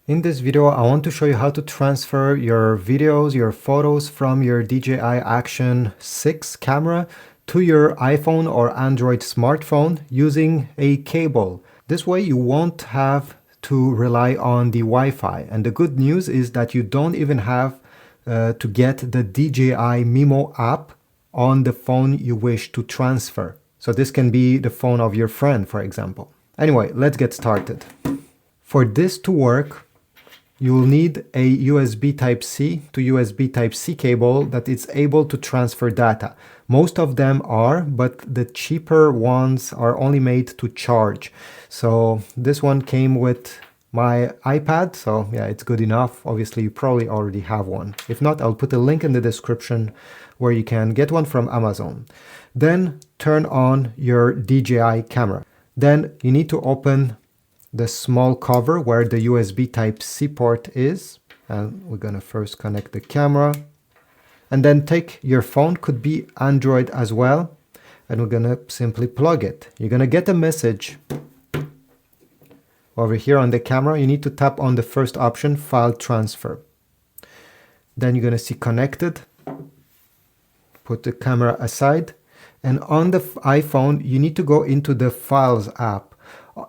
In this video, I want to show you how to transfer your videos, your photos from your DJI Action 6 camera to your iPhone or Android smartphone using a cable. This way you won't have to rely on the Wi-Fi. And the good news is that you don't even have to get the DJI Mimo app on the phone you wish to transfer. So this can be the phone of your friend, for example. Anyway, let's get started. For this to work, you will need a USB Type-C to USB Type-C cable that is able to transfer data. Most of them are, but the cheaper ones are only made to charge. So this one came with my iPad, so yeah, it's good enough. Obviously, you probably already have one. If not, I'll put a link in the description where you can get one from Amazon. Then turn on your DJI camera. Then you need to open the small cover where the USB Type-C port is. And we're gonna first connect the camera. And then take your phone, could be Android as well. And we're gonna simply plug it. You're gonna get a message over here on the camera. You need to tap on the first option, File Transfer. Then you're gonna see Connected. Put the camera aside. And on the iPhone, you need to go into the Files app.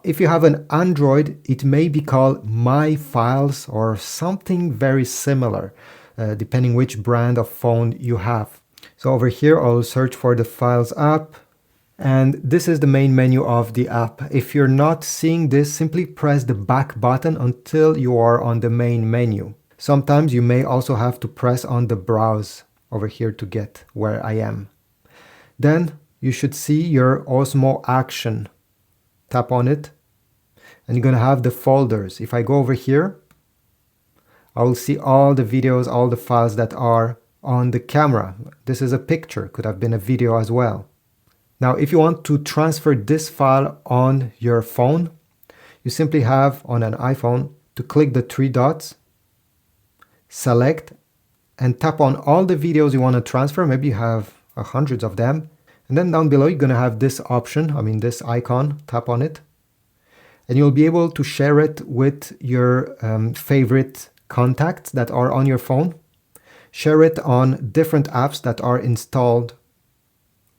If you have an Android, it may be called My Files or something very similar, depending which brand of phone you have. So over here, I'll search for the Files app. And this is the main menu of the app. If you're not seeing this, simply press the back button until you are on the main menu. Sometimes you may also have to press on the browse over here to get where I am. Then you should see your Osmo Action. Tap on it and you're going to have the folders. If I go over here, I will see all the videos, all the files that are on the camera. This is a picture, could have been a video as well. Now, if you want to transfer this file on your phone, you simply have on an iPhone to click the three dots, select and tap on all the videos you want to transfer. Maybe you have hundreds of them. And then down below, you're going to have this option, this icon, tap on it. And you'll be able to share it with your favorite contacts that are on your phone. Share it on different apps that are installed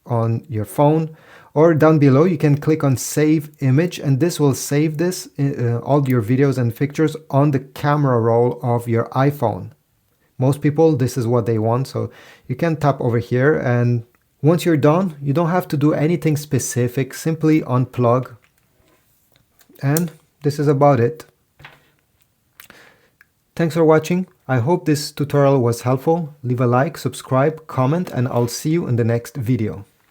on your phone. Or down below, you can click on Save Image, and this will save this, all your videos and pictures on the camera roll of your iPhone. Most people, this is what they want. So you can tap over here, and once you're done, you don't have to do anything specific, simply unplug. And this is about it. Thanks for watching. I hope this tutorial was helpful. Leave a like, subscribe, comment, and I'll see you in the next video.